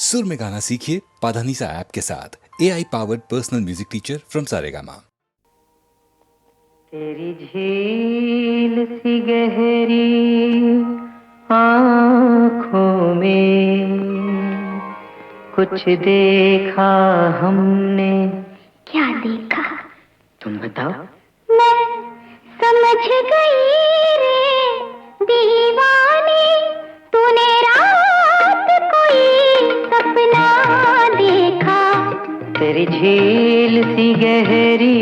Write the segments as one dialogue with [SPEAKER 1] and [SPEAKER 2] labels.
[SPEAKER 1] सुर में गाना सीखिए पाधानीसा ऐप के साथ। AI powered personal music teacher from Saregama.
[SPEAKER 2] तेरी झील सी गहरी आँखों में कुछ देखा हमने।
[SPEAKER 3] क्या देखा?
[SPEAKER 2] तुम बताओ।
[SPEAKER 3] मैं समझ गई रे दीवाने, तूने रात कोई सपना देखा।
[SPEAKER 2] तेरी झील सी गहरी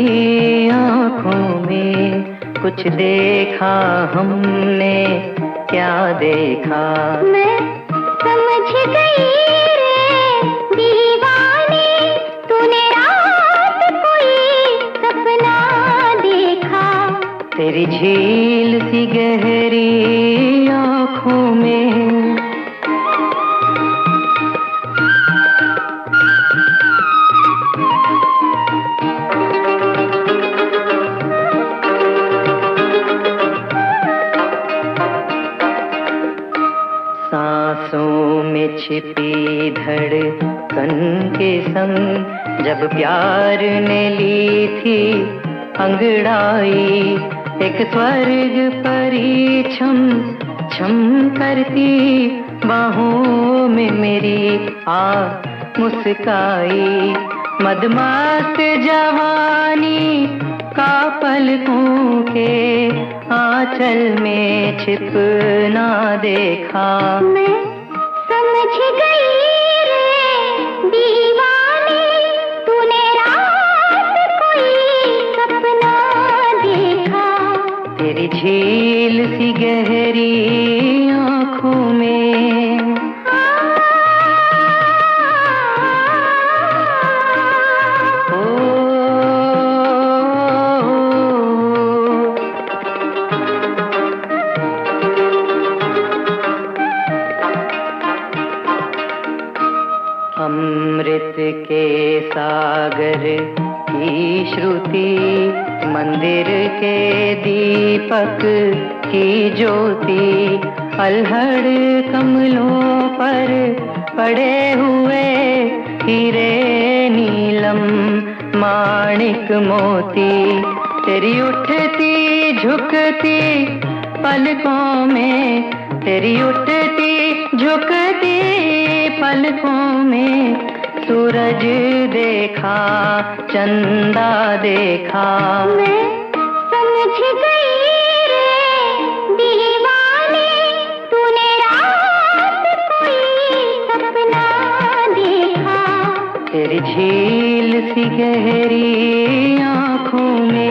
[SPEAKER 2] आँखों में कुछ देखा हमने। क्या देखा?
[SPEAKER 3] मैं समझ गई रे दीवाने, तूने रात कोई सपना देखा।
[SPEAKER 2] तेरी झील सी गहरी आँखों में। सांसों में छिपी धड़कन के संग जब प्यार ने ली थी अंगड़ाई, एक स्वर्ग परी छम छम करती बाहों में मेरी आ मुस्काई। मदमस्त जवानी का पलकों के आंचल में छिपना देखा।
[SPEAKER 3] मैं समझ गई रे दीवाने, तूने रात कोई सपना देखा।
[SPEAKER 2] तेरी झील सी गहरी आँखों में। अमृत के सागर की श्रुति, मंदिर के दीपक की ज्योति, अल्हड़ कमलों पर पड़े हुए हीरे नीलम माणिक मोती। तेरी उठती झुकती पलकों में, तेरी उठती झुकती पलकों में सूरज देखा, चंदा देखा।
[SPEAKER 3] मैं समझ गई रे दीवाने, तूने रात कोई सपना देखा।
[SPEAKER 2] तेरी झील सी गहरी आँखों में।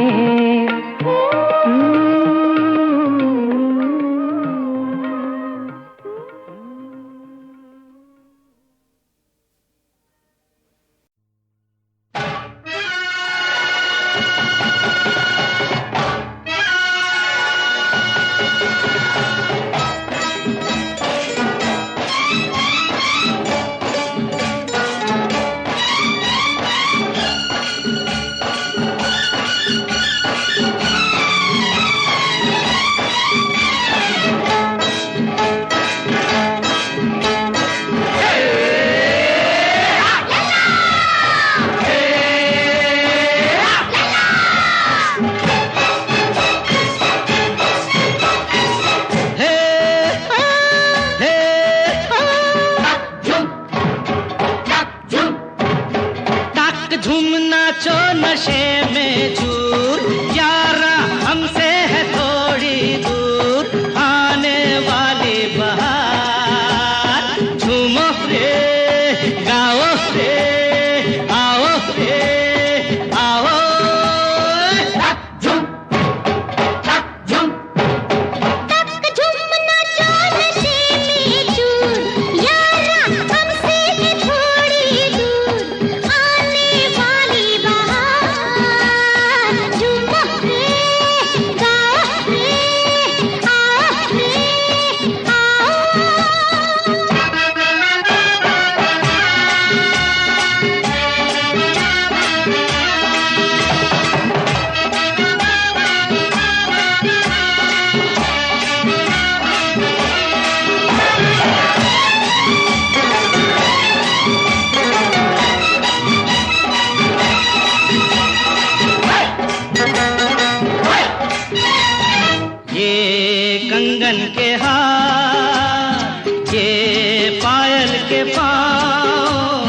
[SPEAKER 4] कंगन के हार, ये पायल के पाँव,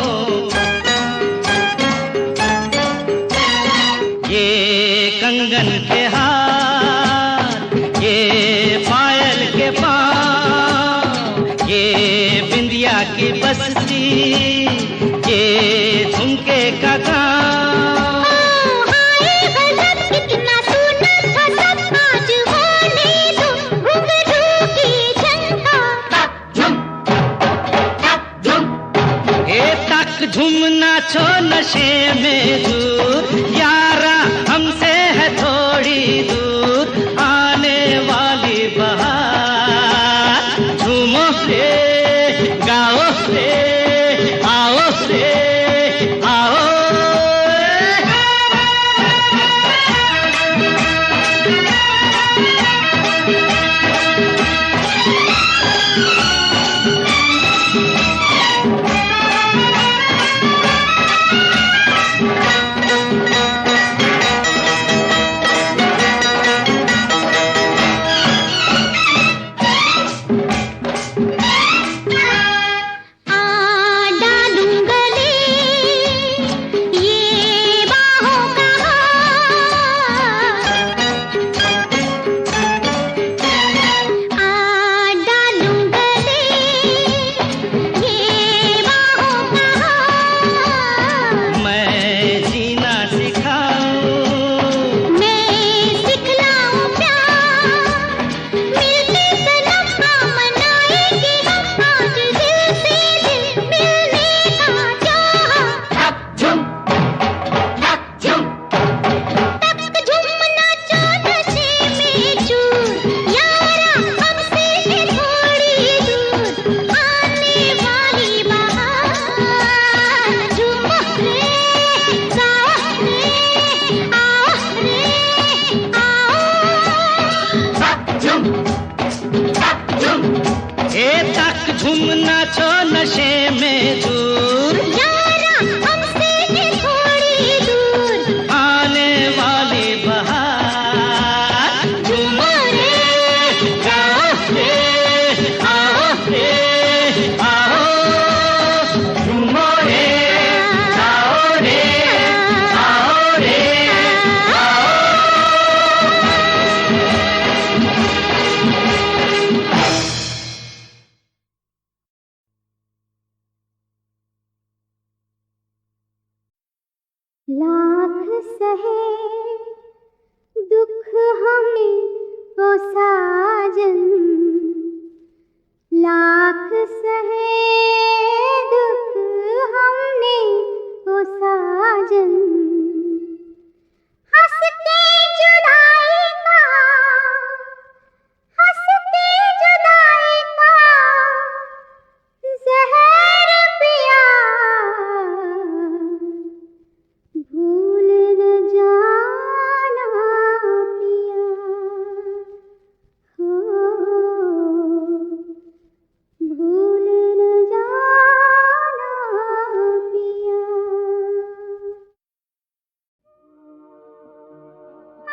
[SPEAKER 4] ये कंगन के हार, ये पायल के पाँव, ये बिंदिया की बस्ती, ये झुमके का गाँव। झूम नाचो नशे में दूर, यारा हमसे है थोड़ी दूर, आने वाली बहार। झूमो रे, गाओ रे, आओ रे, आओ। झूम नाचो नशे में दूर,
[SPEAKER 3] यारा हमसे है थोड़ी दूर,
[SPEAKER 4] आने वाली बहार। झूमो रे, गाओ रे, आओ रे, आओ। झूमो रे, गाओ रे, आओ रे, आओ।
[SPEAKER 3] लाख सहे दुख हमें ओ साजन, लाख सहे दुख हमने ओ साजन, हंस के जुदाई का, हंस के जुदाई का जहर पिया, भूल न जाना पिया, हो भूल न जाना पिया।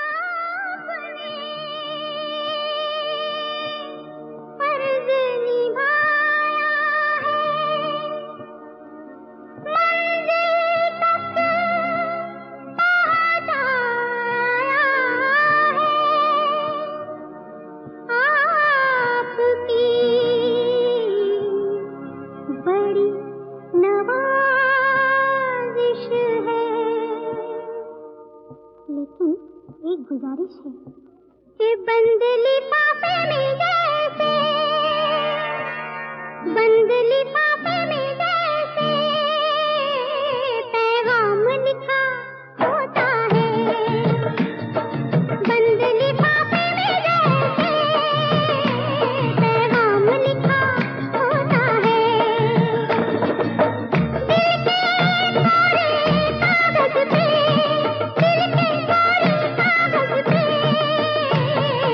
[SPEAKER 3] आपने फर्ज निभाया है, मंजिल तक आपकी बड़ी नवाजिश है, लेकिन एक गुजारिश है कि बंद लिफाफे में जैसे, बंद लिफाफे में जैसे पैगाम लिखा होता है, बंद लिफाफे में जैसे पैगाम लिखा होता है, दिल के कोरे कागज पे, दिल के कोरे कागज पे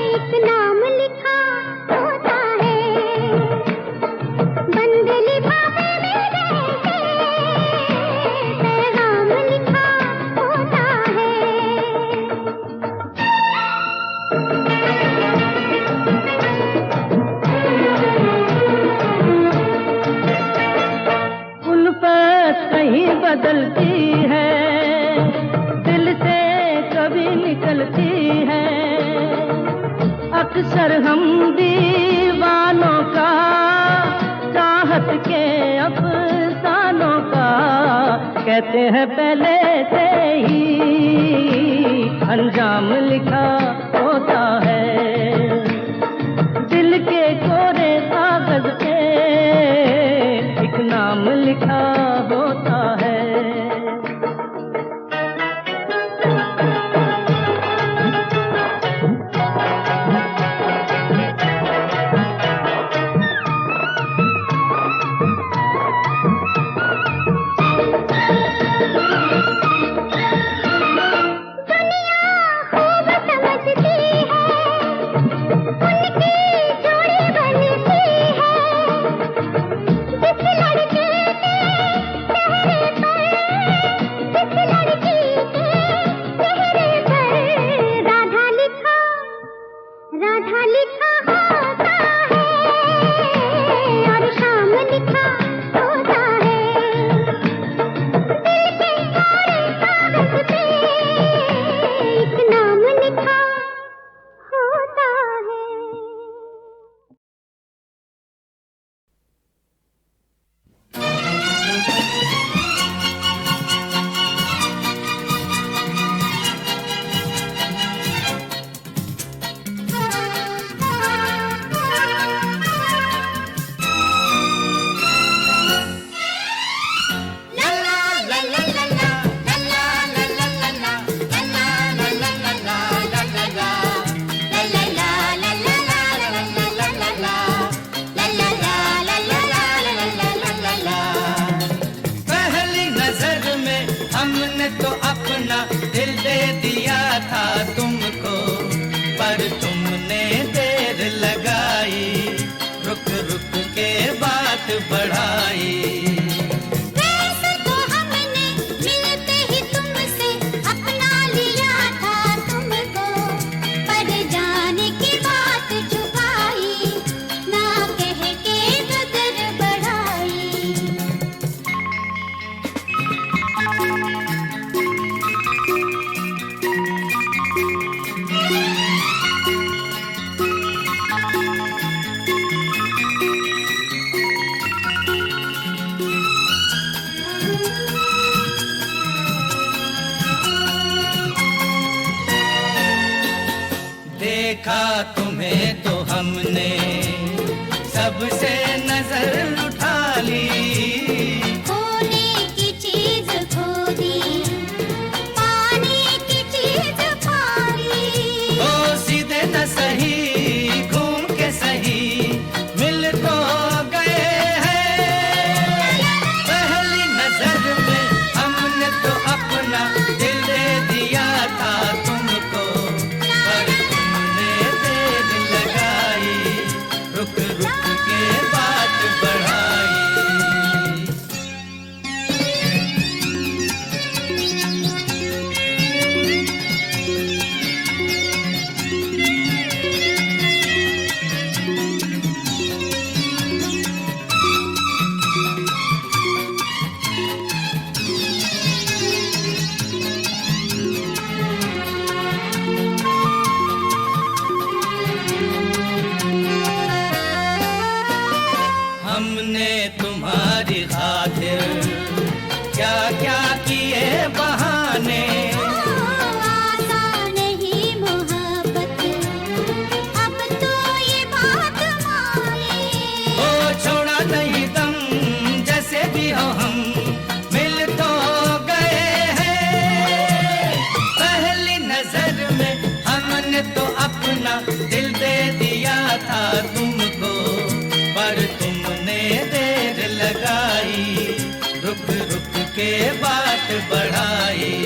[SPEAKER 3] एक नाम लिखा होता है, बंद लिफाफे
[SPEAKER 2] बदलती है, दिल से कभी निकलती है। अक्सर हम दीवानों का, चाहत के अफसानों का, कहते हैं पहले से ही अंजाम लिखा होता है। दिल के कोरे कागज पे एक नाम लिखा होता है।
[SPEAKER 4] देखा तुम्हें तो हमने सबसे नजर उठा ली,
[SPEAKER 3] खोने की चीज खो दी, पाने की चीज पाई।
[SPEAKER 4] ओ सीधे न सही घूम के सही मिल तो गए हैं। पहली नजर में हमने तो अपना दिल दे दिया था तुमको, पर तुमने देर लगाई, रुक रुक के बात बढ़ाई। हमने तुम्हारी खातिर क्या क्या किए बहाने,
[SPEAKER 3] आसान नहीं मोहब्बत, अब तो ये बात माने।
[SPEAKER 4] ओ छोड़ा नहीं दम, जैसे भी हो हम मिल तो गए हैं। पहली नजर में हमने तो अपना दिल दे दिया था तुमको, पर तुमने देर लगाई, रुक रुक के बात बढ़ाई।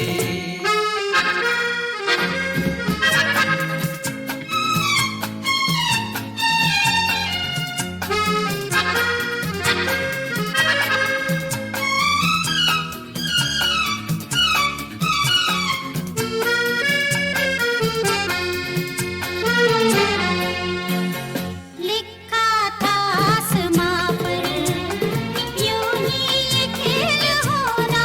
[SPEAKER 3] लिखा था आसमां पर यूं ही ये खेल होना,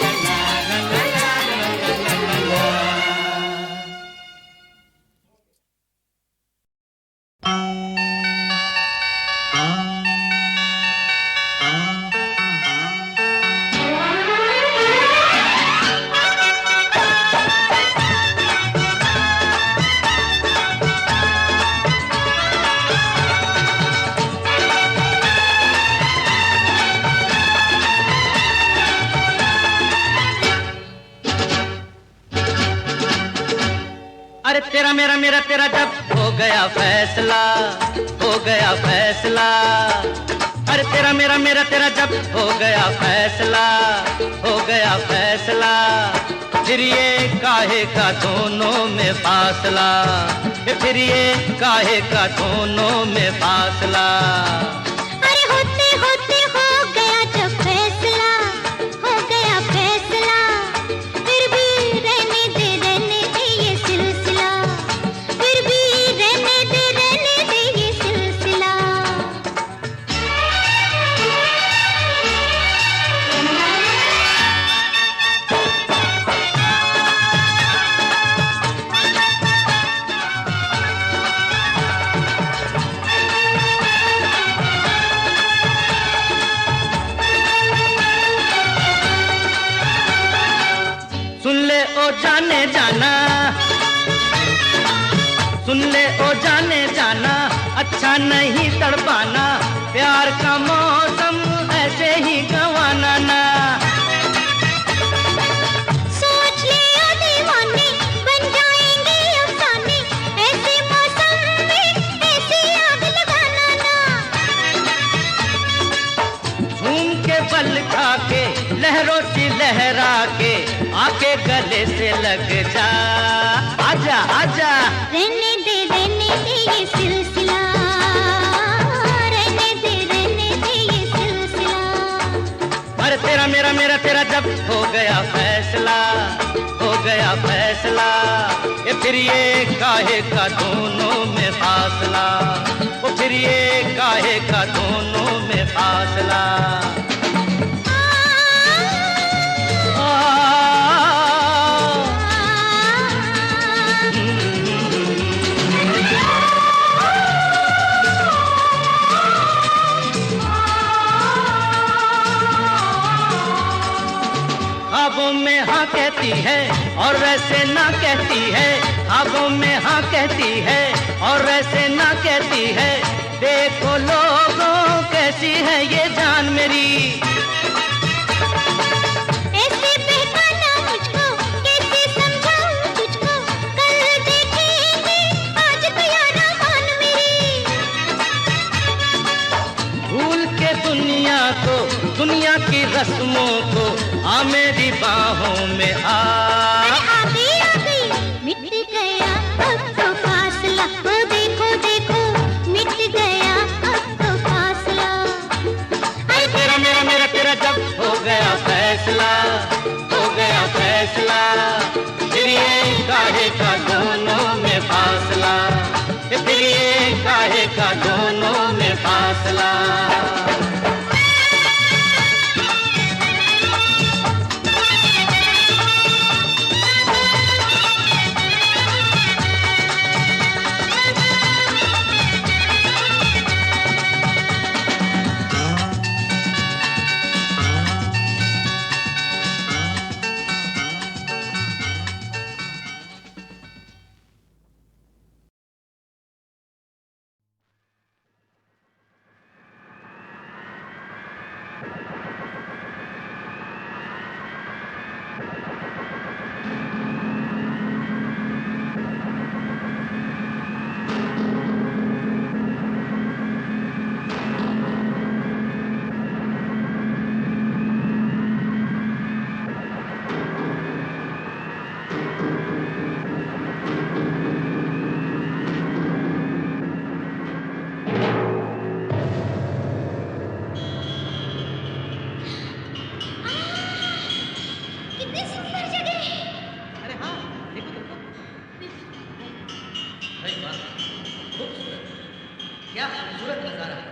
[SPEAKER 2] अरे तेरा मेरा मेरा तेरा जब हो गया फैसला, हो गया फैसला। अरे तेरा मेरा मेरा तेरा जब हो गया फैसला, हो गया फैसला। फिर ये काहे का दोनों में फासला, फिर ये काहे का दोनों में फासला।
[SPEAKER 3] अरे होते होते हो गया जब फैसला, हो गया फैसला। फिर भी रहने दे ये सिलसिला, फिर भी रहने दे ये सिलसिला।
[SPEAKER 2] सुन ले ओ जाने जाना, सुन ले ओ जाने जाना, अच्छा नहीं तड़पाना। प्यार का मौसम ऐसे ही गंवाना ना।
[SPEAKER 3] सोच ले ओ दीवाने, बन जाएंगे अफसाने। ऐसे मौसम में ऐसी आग लगाना ना।
[SPEAKER 2] झूम के बल खा के लहरों सी लहरा के आके गले से लग जा, आजा आजा।
[SPEAKER 3] रहने दे ये सिलसिला, रहने दे ये सिलसिला।
[SPEAKER 2] अरे तेरा मेरा मेरा तेरा जब हो गया फैसला, हो गया फैसला। ये फिर ये काहे का दोनों में फासला, वो फिर ये काहे का दोनों में फासला। ख्वाबों में हाँ कहती है और वैसे ना कहती है, ख्वाबों में हाँ कहती है और वैसे ना कहती है। देखो लोगों कैसी है ये जान मेरी।
[SPEAKER 3] ऐसे बहकाना मुझको, कैसे समझाऊं तुझको। कल देखेंगे आज तो यारा मान मेरी।
[SPEAKER 2] भूल के दुनिया को, दुनिया की रस्मों को, आ मेरी बाहों में आ।
[SPEAKER 3] आ गई मिट गया अब तो फासला। वो देखो देखो मिट गया अब तो फासला।
[SPEAKER 2] अरे तेरा मेरा मेरा तेरा जब हो गया फैसला, हो गया फैसला। फिर ये काहे का दोनों में फासला, फिर ये काहे का दोनों में फासला। क्या खूबसूरत नजारा है।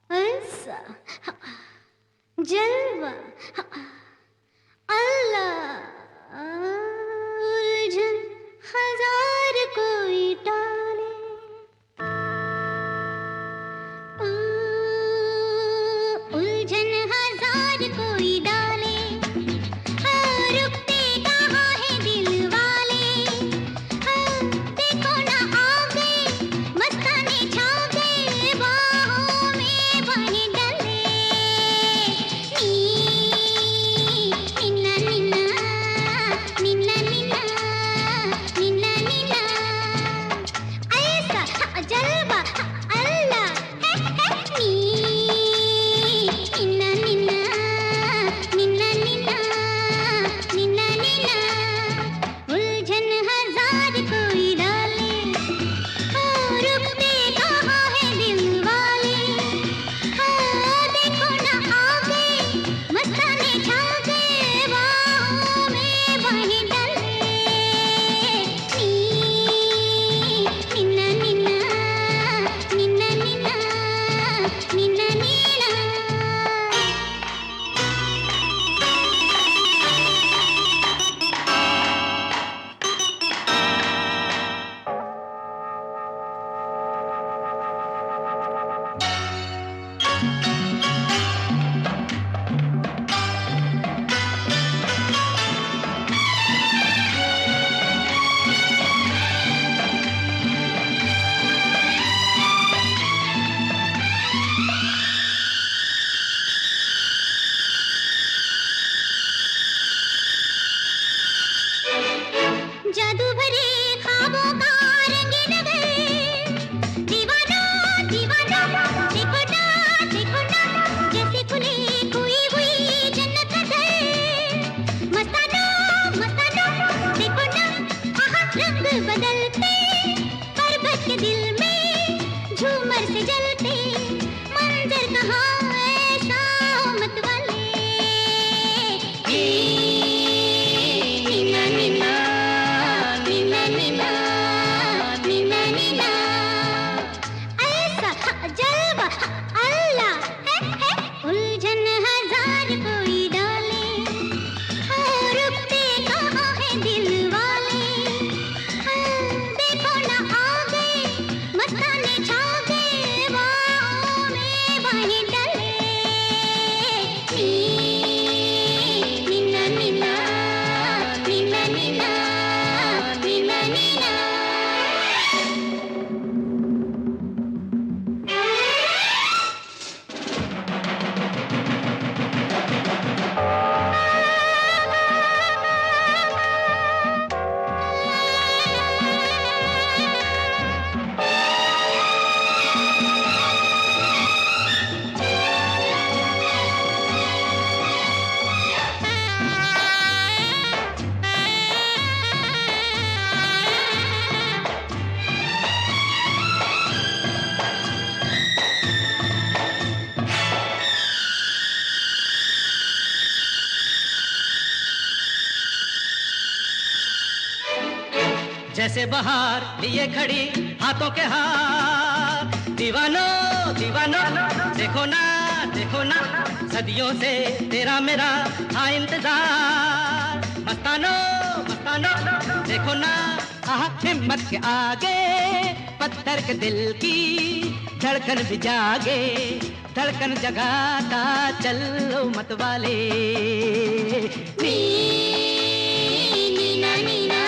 [SPEAKER 3] ऐसा जलवा अल्लाह उलझन हजार कोई टाले उलझन हजार कोई डाले रुकते कहाँ है दिल वाले देखो ना आ गए मस्ताने छा गए बाहों में बने डले निन्ना निन्ना निन्ना निन्ना निन्ना निन्ना ऐसा जलवा अल्लाह है निन्ना निन्ना निन्ना निन्ना निन्ना निन्ना उलझन हजार कोई डाले रुकते कहाँ है दिल वाले देखो ना आ गए मस्ताने छा गए बाहों में बने डले निन्ना निन्ना निन्ना निन्ना निन्ना निन्ना जादू भरे ख्वाबों का रंगीन नगर दीवाना दीवाना देखो ना जैसे खुली खोई हुई जन्नत नजर मस्ताना मस्ताना देखो ना आहा रंग बदलते पर्वत के दिल में झूमर से जलते मंजर कहाँ ऐसा हो मत वाले निन्ना निन्ना निन्ना निन्ना निन्ना निन्ना ऐसा जलवा अल्लाह है उलझन हजार कोई डाले रुकते कहाँ है दिल वाले देखो ना आ गए मस्ताने छा गए
[SPEAKER 2] जैसे बहार लिए खड़ी हाथों के हाथ। दीवानो दीवानो देखो ना सदियों से तेरा मेरा था इंतजार। मस्तानो मस्तानो देखो ना हिम्मत के आगे पत्थर के दिल की धड़कन भी जागे। धड़कन जगाता चलो मत वाले।
[SPEAKER 3] नीना नीना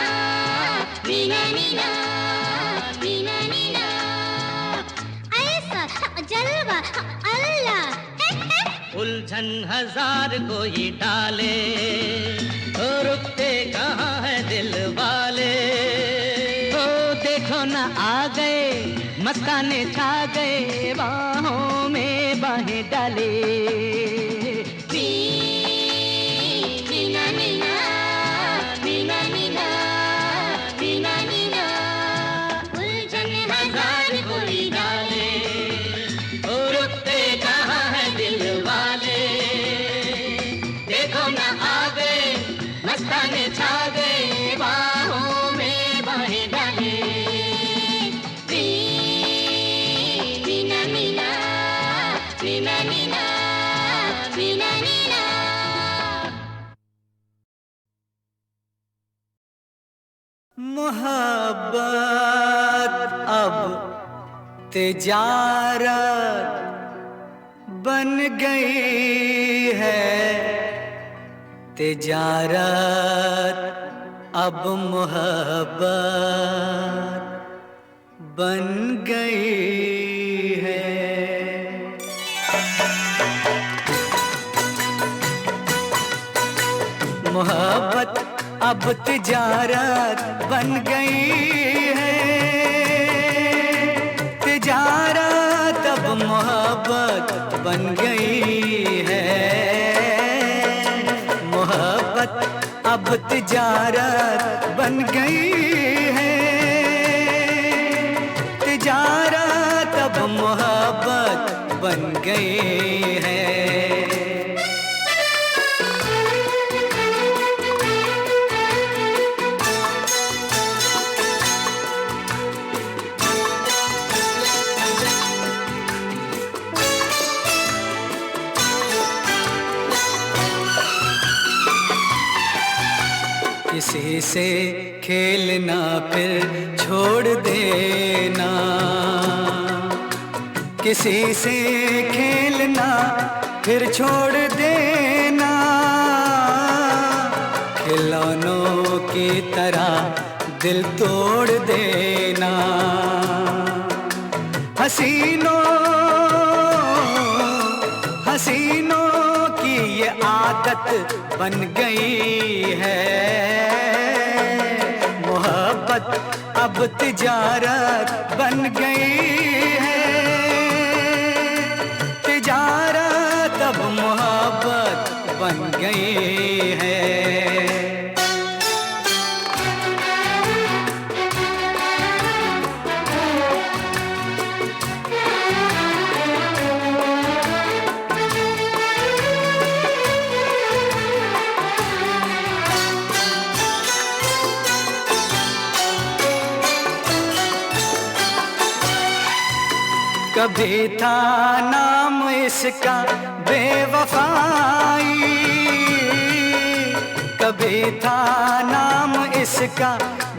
[SPEAKER 3] नीना नीना नीना नीना ऐसा जलवा अल्लाह।
[SPEAKER 2] उलझन हजार कोई डाले तो रुकते कहाँ है दिल वाले। ओ देखो ना आ गए मस्ताने छा गए बाहों में बाहें डाले।
[SPEAKER 3] नीना नीना नीना नीना नीना नीना उलझन हजार कोई डाले
[SPEAKER 2] ओ रुकते कहाँ है दिल वाले। देखो ना आ गए मस्ताने छा गए बाहों में बाहें डाले।
[SPEAKER 3] नीना नीना नीना नीना नीना नीना।
[SPEAKER 4] मोहब्बत अब तिजारत बन गई है। तिजारत अब मोहब्बत बन गई है। मोहब्बत अब तिजारत बन गई है। तिजारत अब मोहब्बत बन गई है। मोहब्बत अब तिजारत बन गई है। तिजारत अब मोहब्बत बन गई है। किसी से खेलना फिर छोड़ देना। किसी से खेलना फिर छोड़ देना। खिलौनों की तरह दिल तोड़ देना। हसीनों हसीनों की ये आदत बन गई है। मोहब्बत अब तिजारत बन गई है। तिजारत अब मोहब्बत बन गई है। कभी था नाम इसका बेवफाई। कभी था नाम इसका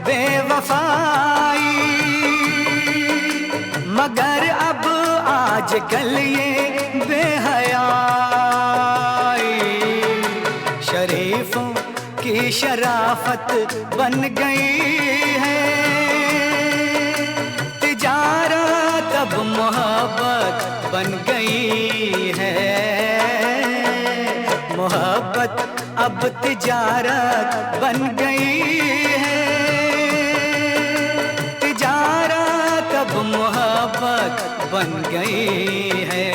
[SPEAKER 4] बेवफाई। मगर अब आजकल ये बेहयाई शरीफों की शराफत बन गई है। तिजारत अब मोहब्बत बन गई है। मोहब्बत अब तिजारत बन गई है। तिजारत अब मोहब्बत बन गई है।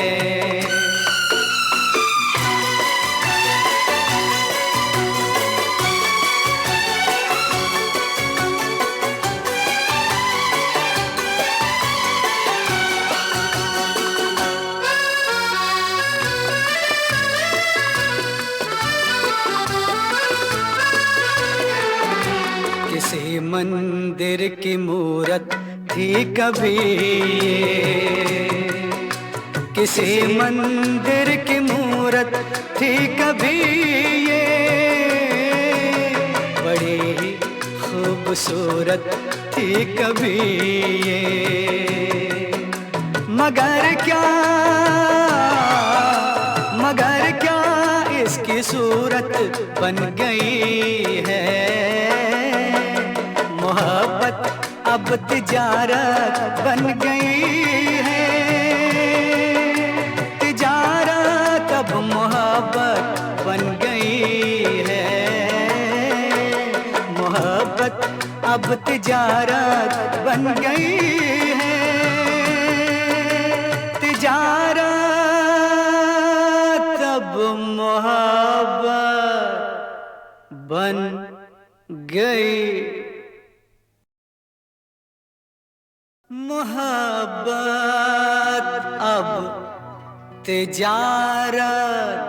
[SPEAKER 4] किसी मंदिर
[SPEAKER 5] मंदिर की मूरत थी कभी ये, किसी मंदिर की मूरत थी कभी ये, बड़ी ही खूबसूरत थी कभी ये। मगर क्या इसकी सूरत बन गई है, मोहब्बत अब तिजारत बन गई है, तिजारत अब मोहब्बत बन गई है, मोहब्बत अब तिजारत बन गई है, तिजारत अब मोहब्बत बन गई, मोहब्बत अब तिजारत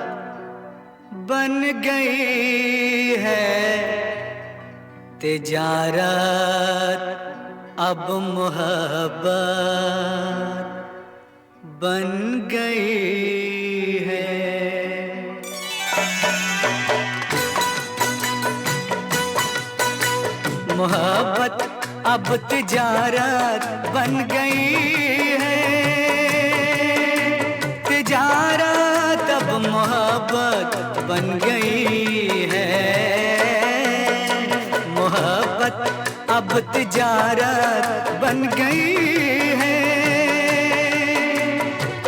[SPEAKER 5] बन गई है, तिजारत अब मोहब्बत बन गई है। मोहब्बत अब तिजारत बन गई है, तिजारत अब मोहब्बत बन गई है, मोहब्बत अब तिजारत बन गई है,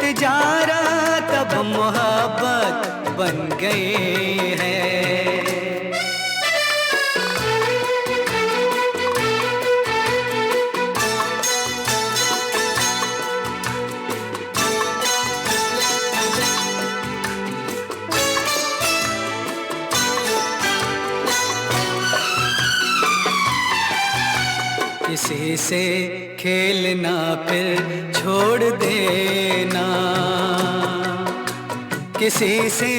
[SPEAKER 5] तिजारत अब मोहब्बत बन गई है। किसी से खेलना फिर छोड़ देना, किसी से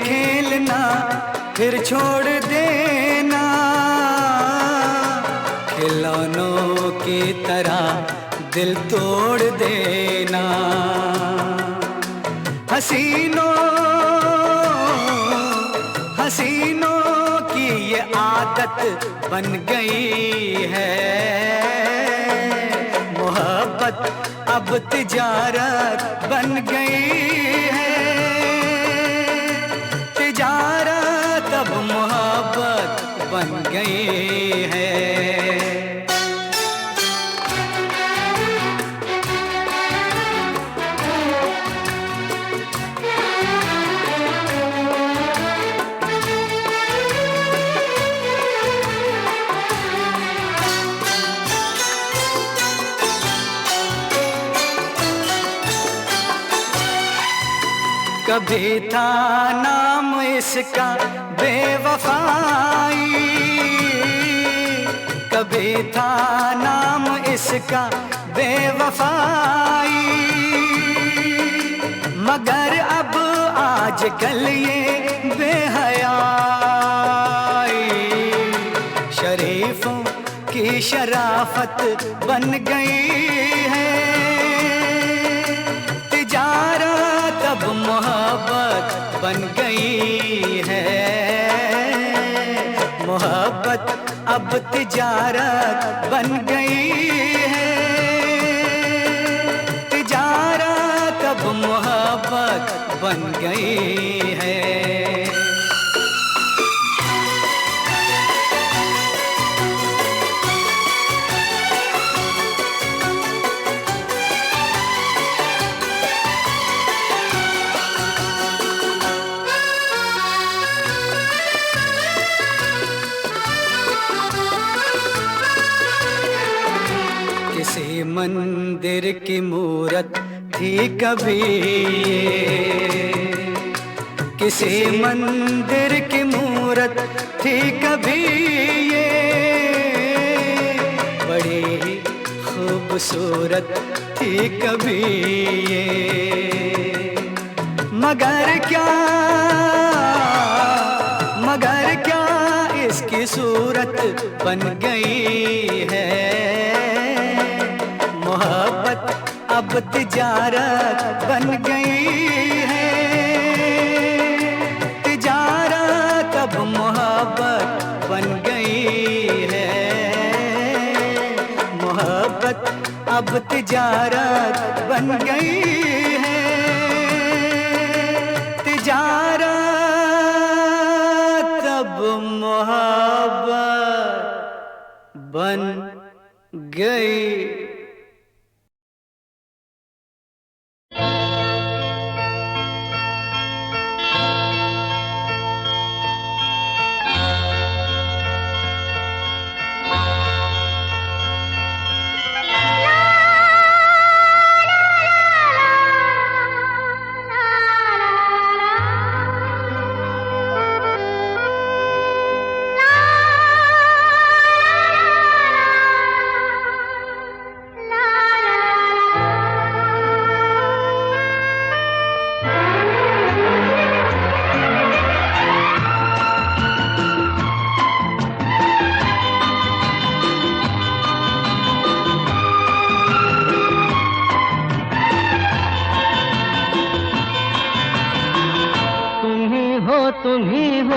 [SPEAKER 5] खेलना फिर छोड़ देना, खिलौनों की तरह दिल तोड़ देना, हसीनों की ये आदत बन गई है, मोहब्बत अब तिजारत बन गई है, तिजारत अब मोहब्बत बन गई है। कभी था नाम इसका बेवफाई, कभी था नाम इसका बेवफाई, मगर अब आजकल ये बेहयाई शरीफों की शराफत बन गई है, तिजारत अब मोहब्बत बन गई है, मोहब्बत अब तिजारत बन गई है, तिजारत अब मोहब्बत बन गई है। किसी मंदिर की मूरत थी कभी ये, किसी मंदिर की मूरत थी कभी ये, बड़ी ही खूबसूरत थी कभी ये, मगर क्या इसकी सूरत बन गई है, अब तिजारत बन गई है, तिजारत अब मोहब्बत बन गई है, मोहब्बत अब तिजारत बन गई है, तिजारत अब मोहब्बत बन गई।
[SPEAKER 2] तुम ही हो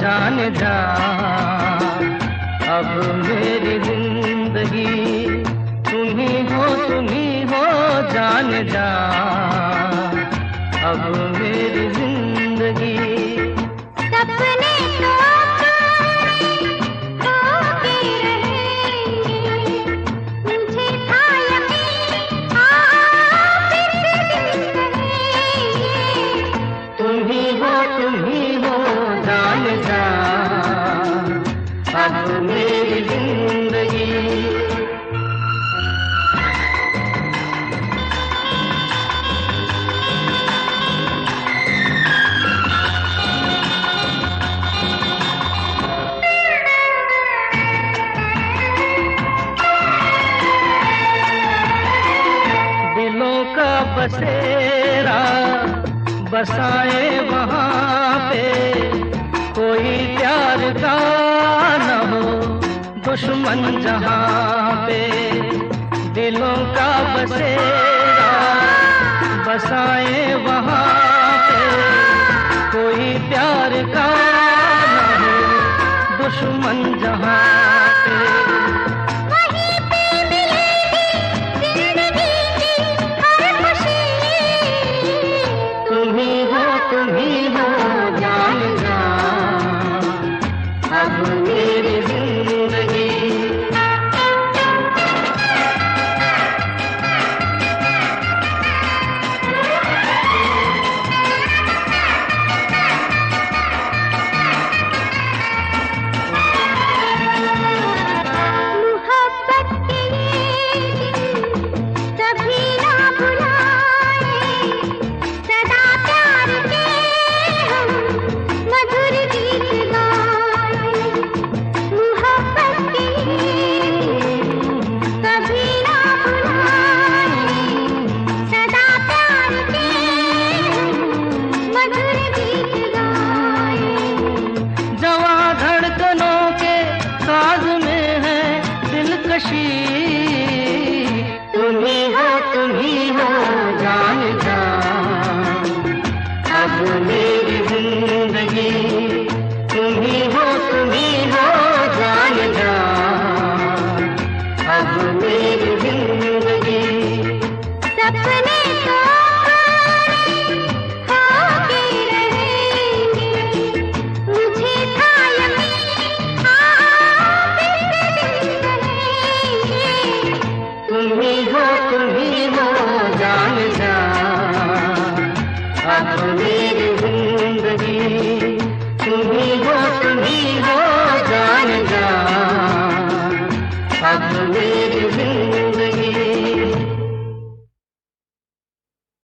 [SPEAKER 2] जान जा, अब मेरी जिंदगी तुम ही हो जान जा, अब मेरी जिंदगी।
[SPEAKER 3] सपने तो होके रहेंगे, मुझे था यकीन आप एक दिन कहेंगे।
[SPEAKER 2] तुम ही हो जान जा, अब मेरी जिंदगी। दिलों का बसेरा बसाए वहाँ पे, कोई प्यार का न हो दुश्मन जहाँ पे। दिलों का बसेरा बसाए वहाँ पे, कोई प्यार का न हो दुश्मन जहाँ पे।
[SPEAKER 3] वहीं पे मिलेगी जिंदगी की हर खुशी।
[SPEAKER 2] तुम ही हो जान जा, अब मेरी जिंदगी।
[SPEAKER 3] मोहब्बत के ये दिन कभी ना भुलाए, सदा प्यार के हम मधुर गीत गाए। मोहब्बत के ये दिन कभी ना भुलाए, सदा प्यार के हम मधुर गीत गाए।
[SPEAKER 2] जवां धड़कनों के साज में है दिलकशी। तुम ही हो जान जा, अब मेरी जिंदगी। तुम ही हो जान जा, अब मेरी जिंदगी।
[SPEAKER 3] सपने तो होके रहेंगे, मुझे था यकीन आप एक दिन कहेंगे।
[SPEAKER 2] तुम ही हो जान जा, अब मेरी